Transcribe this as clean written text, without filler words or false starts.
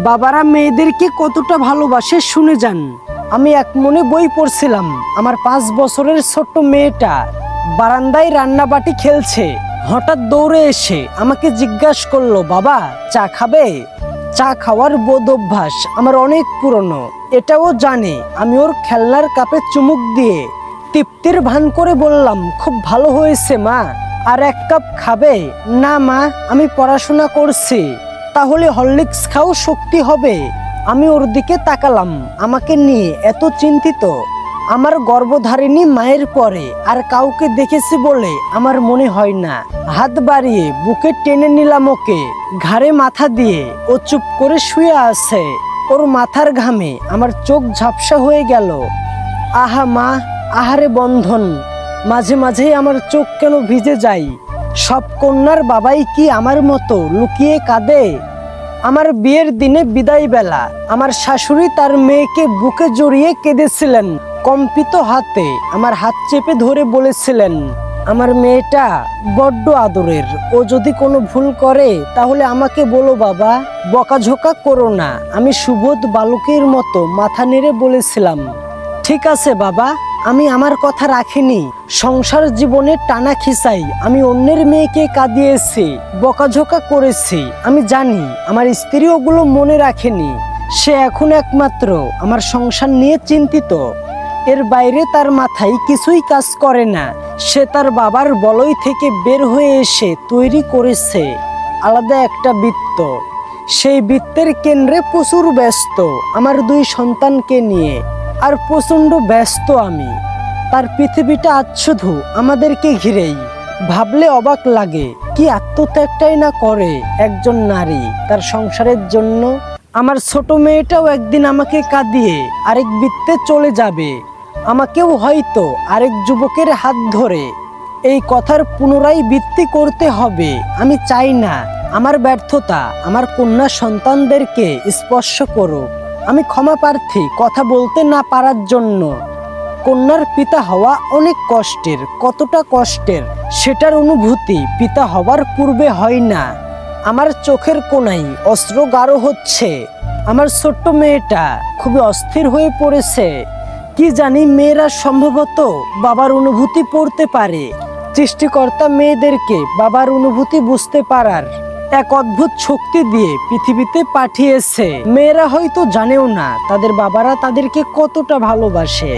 বাবারা মেয়েদেরকে কতটা ভালোবাসে শুনে যান। আমি এক মনে বই পড়ছিলাম। আমার 5 বছরের ছোট্ট মেয়েটা বারান্দায় রান্নাবাটি খেলছে। হঠাৎ দৌড়ে এসে আমাকে জিজ্ঞাসা করলো, বাবা চা খাবে? চা খাওয়ার বদ অভ্যাস আমার অনেক পুরনো, এটাও জানে। আমি ওর খেলনার কাপে চুমুক দিয়ে তৃপ্তির ভান করে বললাম, খুব ভালো হয়েছে মা, আর 1 কাপ খাবে? না মা, আমি পড়াশোনা করছি। তাহলে হরলিক্স খাও, শক্তি হবে। আমি ওর দিকে তাকালাম। আমাকে নিয়ে এত চিন্তিত আমার গর্ভধারিণী মায়ের পরে আর কাউকে দেখেছি বলে আমার মনে হয় না। হাত বাড়িয়ে বুকে টেনে নিলাম ওকে। ঘাড়ে মাথা দিয়ে ও চুপ করে শুয়ে আছে। ওর মাথার ঘামে আমার চোখ ঝাপসা হয়ে গেল। আহা মা, আহারে বন্ধন। মাঝে মাঝেই আমার চোখ কেন ভিজে যায়। সব কন্যার বাবাই কি আমার মতো লুকিয়ে কাঁদে? আমার বিয়ের দিনে বিদায় বেলা আমার শাশুড়ি তার মেয়েকে বুকে জড়িয়ে কেঁদেছিলেন। কম্পিত হাতে আমার হাত চেপে ধরে বলেছিলেন, আমার মেয়েটা বড্ড আদরের। ও যদি কোনো ভুল করে তাহলে আমাকে বলো বাবা, বকাঝোকা করো না। আমি সুবোধ বালকের মতো মাথা নেড়ে বলেছিলাম, ঠিক আছে বাবা। আমি আমার কথা রাখিনি। সংসার জীবনে টানা খিসাই আমি অন্যের মেয়েকে কাঁদিয়েছি, বকাঝোকা করেছি। আমি জানি আমার স্ত্রী ওগুলো মনে রাখেনি। সে এখন একমাত্র আমার সংসার নিয়ে চিন্তিত। এর বাইরে তার মাথায় কিছুই কাজ করে না। সে তার বাবার বলয় থেকে বের হয়ে এসে তৈরি করেছে আলাদা একটা বৃত্ত। সেই বৃত্তের কেন্দ্রে প্রচুর ব্যস্ত আমার 2 সন্তানকে নিয়ে। আর প্রচণ্ড ব্যস্ত আমি। তার পৃথিবীটা আজ শুধু আমাদেরকে ঘিরেই। ভাবলে অবাক লাগে, কি আত্মত্যাগটাই না করে একজন নারী তার সংসারের জন্য। আমার ছোট মেয়েটাও একদিন আমাকে কাঁদিয়ে আরেক বৃত্তে চলে যাবে। আমাকেও হয়তো আরেক যুবকের হাত ধরে এই কথার পুনরাবৃত্তি করতে হবে। আমি চাই না আমার ব্যর্থতা আমার কন্যা সন্তানদেরকে স্পর্শ করুক। আমি ক্ষমা প্রার্থী কথা বলতে না পারার জন্য। কন্যার পিতা হওয়া অনেক কষ্টের। কতটা কষ্টের সেটার অনুভূতি পিতা হবার পূর্বে হয় না। আমার চোখের কোণায় অশ্রু গাঢ় হচ্ছে। আমার ছোট্ট মেয়েটা খুবই অস্থির হয়ে পড়েছে। কি জানি, মেয়েরা সম্ভবত বাবার অনুভূতি পড়তে পারে। সৃষ্টিকর্তা মেয়েদেরকে বাবার অনুভূতি বুঝতে পারার এক অদ্ভুত শক্তি দিয়ে পৃথিবীতে পাঠিয়েছে। মেয়েরা হয়তো জানেও না তাদের বাবারা তাদেরকে কতটা ভালোবাসে।